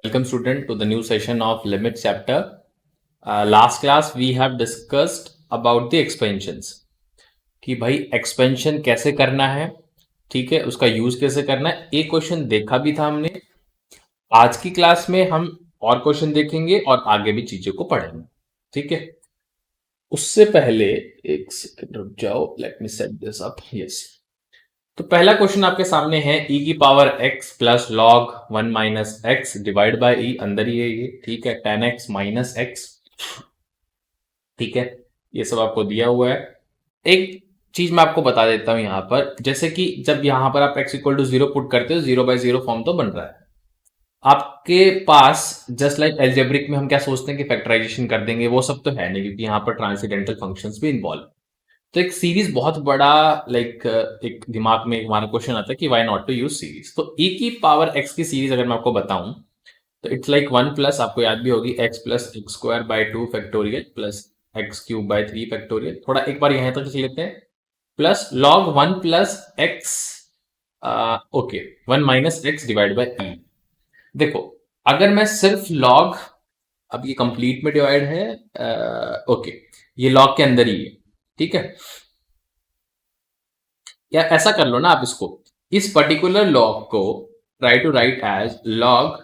Welcome student to the new session of limit chapter. Last class we have discussed about the expansions कि भाई expansion कैसे करना है, ठीक है, उसका यूज कैसे करना है। एक क्वेश्चन देखा भी था हमने। आज की क्लास में हम और क्वेश्चन देखेंगे और आगे भी चीजों को पढ़ेंगे, ठीक है। उससे पहले एक सेकंड रुक जाओ, let me set this up. Yes, तो पहला क्वेश्चन आपके सामने है e की power x plus log 1 minus x divide by e, अंदर ही है ये, ठीक है, 10x माइनस एक्स, ठीक है, ये सब आपको दिया हुआ है। एक चीज मैं आपको बता देता हूं यहां पर, जैसे कि जब यहां पर आप x इक्वल टू 0 पुट करते हो, 0/0 फॉर्म तो बन रहा है आपके पास। जस्ट लाइक एल्जेब्रिक में हम क्या सोचते हैं कि फैक्टराइजेशन कर देंगे, वो सब तो है नहीं, क्योंकि यहाँ पर ट्रांसीडेंटल फंक्शंस भी इन्वॉल्व। तो एक सीरीज बहुत बड़ा, लाइक एक दिमाग में हमारा क्वेश्चन आता है कि why not to use series. तो e की पावर x की सीरीज अगर मैं आपको बताऊं तो इट्स लाइक 1 प्लस, आपको याद भी होगी, x plus x square by 2 factorial plus x cube by 3 factorial. थोड़ा एक बार यहां तक लिख लेते हैं, plus log 1 plus x, okay, 1 minus x divide by e. देखो, अगर मैं सिर्फ लॉग, अब ये कंप्लीट में डिवाइड है, ओके, ये लॉग के अंदर ही है, ठीक है। या ऐसा कर लो ना आप इसको, इस पर्टिकुलर लॉग को try to write as log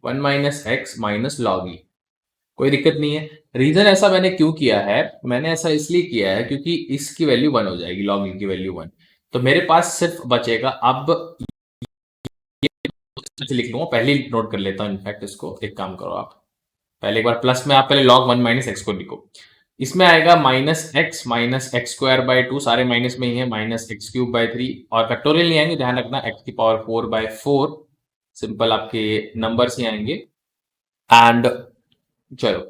1 minus x minus log e, कोई दिक्कत नहीं है। रीजन ऐसा मैंने क्यों किया है, मैंने ऐसा इसलिए किया है क्योंकि इसकी वैल्यू 1 हो जाएगी, लॉग ई की वैल्यू 1, तो मेरे पास सिर्फ बचेगा अब, लिख लूंगा, पहले ही नोट कर लेता हूं। इनफैक्ट इसको एक काम करो, आप पहले एक बार प्लस में आप पहले लॉग 1 माइनस एक्स को लिखो। इसमें आएगा माइनस एक्स स्क्वायर बाय 2, सारे माइनस में ही है, माइनस एक्स क्यूब बाय 3, और फैक्टोरियल नहीं आएंगे, ध्यान रखना, एक्स की पावर 4/4, सिंपल आपके नंबर्स ही आएंगे। एंड चलो,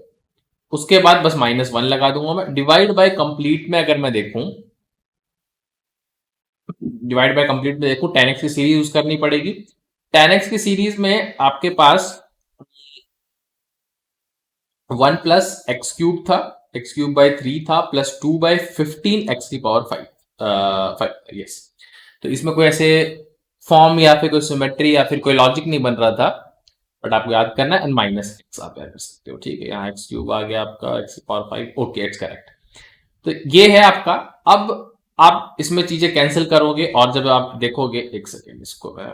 उसके बाद बस -1 लगा दूंगा मैं। डिवाइड बाय कंप्लीट में अगर मैं देखूं, डिवाइड बाय कंप्लीट में देखूं, 10x की सीरीज यूज करनी पड़ेगी। 10x की सीरीज में आपके पास 1 प्लस एक्स क्यूब था, एक्स क्यूब बाय 3 था, प्लस 2/15 एक्स की पावर 5, यस। तो इसमें कोई ऐसे फॉर्म या फिर कोई सिमेट्री या फिर कोई लॉजिक नहीं बन रहा था, बट आपको याद करना है, एंड माइनस एक्स आप याद कर सकते हो, ठीक है। यहाँ एक्स क्यूब आ गया आपका, एक्स की पावर 5, ओके, इट्स करेक्ट। तो ये है आपका। अब आप इसमें चीजें कैंसिल करोगे, और जब आप देखोगे, एक सेकेंड, इसको मैं,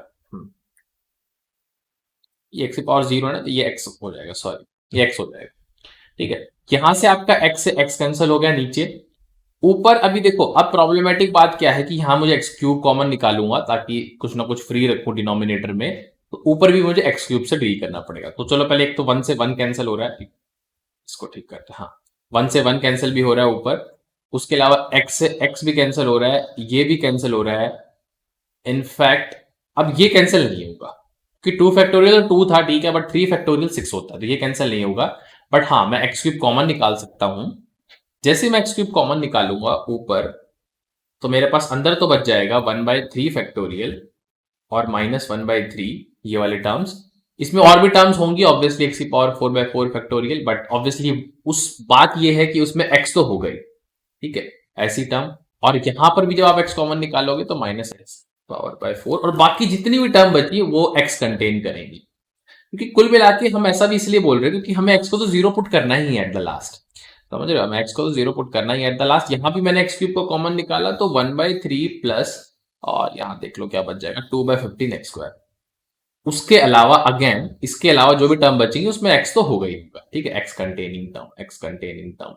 ये एक्स की पावर 0 है ना, तो ये एक्स हो जाएगा, सॉरी, ये एक्स हो जाएगा, ठीक है। यहां से आपका एक्स से एक्स कैंसिल हो गया नीचे। ऊपर अभी देखो, अब प्रॉब्लमेटिक बात क्या है कि यहां मुझे एक्स क्यूब कॉमन निकालूंगा ताकि कुछ ना कुछ फ्री रखूं डिनोमिनेटर में, तो ऊपर भी मुझे एक्स क्यूब से डील करना पड़ेगा। तो चलो पहले, एक तो 1 से 1 कैंसिल हो रहा है, इसको ठीक करते हैं, हाँ, 1 से 1 कैंसिल भी हो रहा है ऊपर। उसके अलावा एक्स से एक्स भी कैंसिल हो रहा है, ये भी कैंसिल हो रहा है। इनफैक्ट अब ये कैंसिल नहीं होगा, कि 2 फैक्टोरियल 2 था, ठीक है, बट 3 फैक्टोरियल 6 होता है, तो ये कैंसिल नहीं होगा। बट हाँ, मैं एक्स क्यूब कॉमन निकाल सकता हूं। जैसे मैं एक्स क्यूब कॉमन निकालूंगा ऊपर, तो मेरे पास अंदर तो बच जाएगा 1/3 फैक्टोरियल और -1/3, ये वाले टर्म्स। इसमें और भी टर्म्स होंगी ऑब्वियसली, एक्स की पावर 4/4 फैक्टोरियल, बट ऑब्वियसली उस बात ये है कि उसमें एक्स तो हो गई, ठीक है, ऐसी टर्म। और यहां पर भी जब आप एक्स कॉमन निकालोगे तो -x पावर बाय 4, और बाकी जितनी भी टर्म बची वो x कंटेन करेंगी। क्योंकि कुल मिला के हम ऐसा भी इसलिए बोल रहे हैं क्योंकि हमें x को तो 0 पुट करना ही है एट द लास्ट, समझ रहे हो, हमें x को तो 0 पुट करना ही है एट द लास्ट। यहां भी मैंने x क्यूब को कॉमन निकाला तो 1/3 प्लस, और यहां देख लो क्या बच जाएगा, 2/15 एक्स स्क्वायर। उसके अलावा अगेन, इसके अलावा जो भी टर्म बचेंगे उसमें x तो होगा ही होगा, ठीक है, x containing term, x containing term,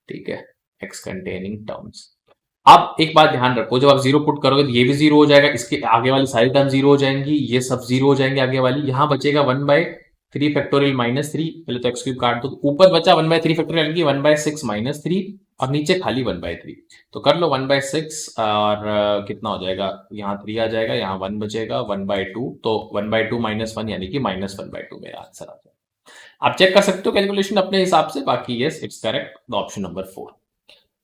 ठीक है, x कंटेनिंग टर्म्स। अब एक बात ध्यान रखो, जब आप 0 पुट करोगे तो ये भी 0 हो जाएगा, इसके आगे वाली सारी टर्म 0 हो जाएंगी, ये सब 0 हो जाएंगे आगे वाली। यहां बचेगा 1/3 फैक्टोरियल -3, पहले तो एक्स क्यूब काट दो, तो ऊपर बचा 1/3 फैक्टोरियल यानी कि 1/6 -3, और नीचे खाली 1/3। तो कर लो 1/6, और कितना हो जाएगा, यहाँ 3 आ जाएगा, यहाँ 1 बचेगा, 1/2, तो 1/2 -1 यानी कि -1/2 मेरा आंसर आ जाएगा। आप चेक कर सकते हो कैलकुलेशन अपने हिसाब से, बाकी yes, it's correct, option number 4।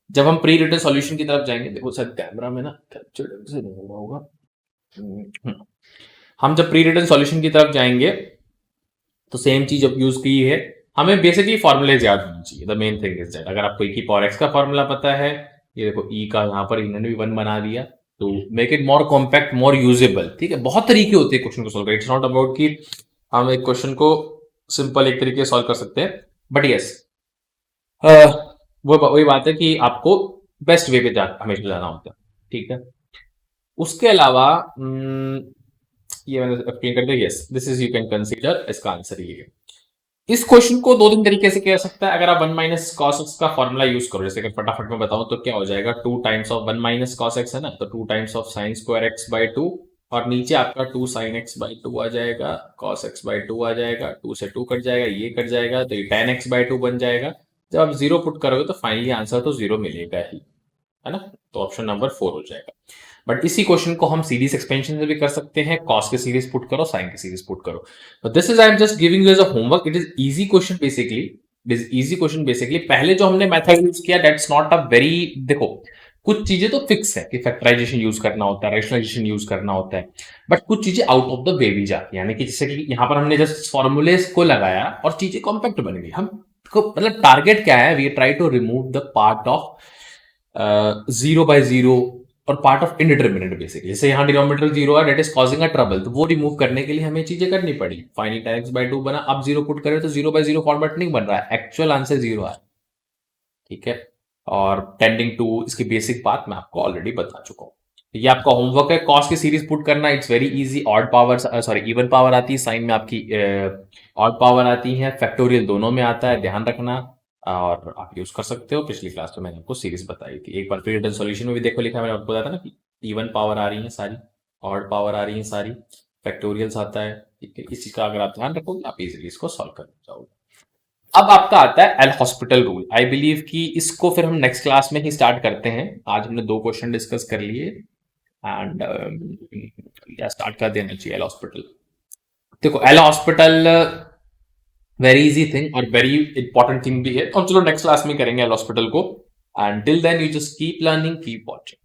जब हम प्री रिटन सॉल्यूशन की तरफ जाएंगे, देखो सर कैमरा में ना कैप्चर ढंग से नहीं हो रहा होगा, हम जब प्री रिटन सॉल्यूशन की तरफ जाएंगे तो सेम चीज अब यूज की है। हमें बेसिकली फॉर्मूलेज याद होना चाहिए, the main thing is that. अगर आपको ई की पावर एक्स का फॉर्मूला पता है, ये देखो ई का यहाँ पर इन्होंने भी 1 बना दिया, तो make it more compact, more usable, ठीक है। बहुत तरीके होते हैं क्वेश्चन को सोल्व करने, इट्स नॉट अबाउट कि हम एक क्वेश्चन को सिंपल एक तरीके से सॉल्व कर सकते हैं, बट यस वो वही बात है कि आपको बेस्ट वे पे हमेशा जाना होता है, ठीक है। उसके अलावा ये मैंने एक्सप्लेन कर दिया, yes this is you can consider, इसका आंसर ये है। इस क्वेश्चन को दो तीन तरीके से किया जा सकता है। अगर आप वन माइनस कॉस एक्स का फॉर्मूला यूज करो, जैसे कि फटाफट में बताऊं तो क्या हो जाएगा, two times of one minus cos x है ना, तो two times of sine square x by two, और नीचे आपका two sine x by two आ जाएगा, कॉस एक्स बाई टू आ जाएगा, टू से टू कट जाएगा, ये कट जाएगा, तो ये टेन एक्स बाई टू बन जाएगा। जब आप जीरो पुट करोगे तो फाइनली आंसर तो जीरो मिलेगा ही, है ना। तो ऑप्शन नंबर 4 हो जाएगा। बट इसी क्वेश्चन को हम सीरीज एक्सपेंशन से भी कर सकते हैं, कॉस की सीरीज पुट करो, साइन की सीरीज पुट करो। तो this is I am just giving you as a homework, it is easy question basically, it is easy question basically. पहले जो हमने मेथड यूज किया दैट्स नॉट अ वेरी, देखो कुछ चीजें तो फिक्स है कि फैक्टराइजेशन यूज करना होता है, रैशनलाइजेशन यूज करना होता है, बट कुछ चीजें आउट ऑफ द वे भी जाती है, यानी कि जैसे कि यहाँ पर हमने जस्ट फॉर्मूले को लगाया और चीजें कॉम्पैक्ट बन गई। हम को मतलब टारगेट क्या है, we try to remove the part of zero by zero और पार्ट ऑफ इनडिटर्मिनेट बेसिकली। जैसे यहाँ डिनोमिनेटर जीरो है, that is causing a trouble, तो वो रिमूव करने के लिए हमें चीजें करनी पड़ी। Finally tan x by two बना, अब जीरो पुट करें तो जीरो बाय जीरो फॉर्मेट नहीं बन रहा है, एक्चुअल आंसर जीरो है, ठीक है। और टेंडिंग टू, इसकी बेसिक बात मैं आपको ऑलरेडी बता चुका हूँ। ये आपका होमवर्क है, कॉस की सीरीज पुट करना, it's very easy. Odd power, sorry even power आती है, साइन में आपकी ऑड पावर आती है, फैक्टोरियल दोनों में आता है, ध्यान रखना। और आप यूज कर सकते हो, पिछली क्लास में मैंने आपको सीरीज बताई थी, एक बार फिर रिटर्न सॉल्यूशन में भी देखो, लिखा है मैंने आपको बताया था ना कि इवन पावर आ रही है सारी, ऑड पावर आ रही है सारी, फैक्टोरियल्स आता है, ठीक है। इसी का अगर आप ध्यान रखोगे आप इजीली इसको सॉल्व कर जाओगे। अब आपका आता है L hospital rule. I believe कि इसको फिर हम नेक्स्ट क्लास में ही स्टार्ट करते हैं। आज हमने दो क्वेश्चन डिस्कस कर लिए एंड या स्टार्ट कर देना चाहिए एल हॉस्पिटल। देखो L'Hospital very easy thing और वेरी इंपॉर्टेंट थिंग भी है, और चलो नेक्स्ट क्लास में करेंगे एल हॉस्पिटल को। And till then you just keep learning, keep watching.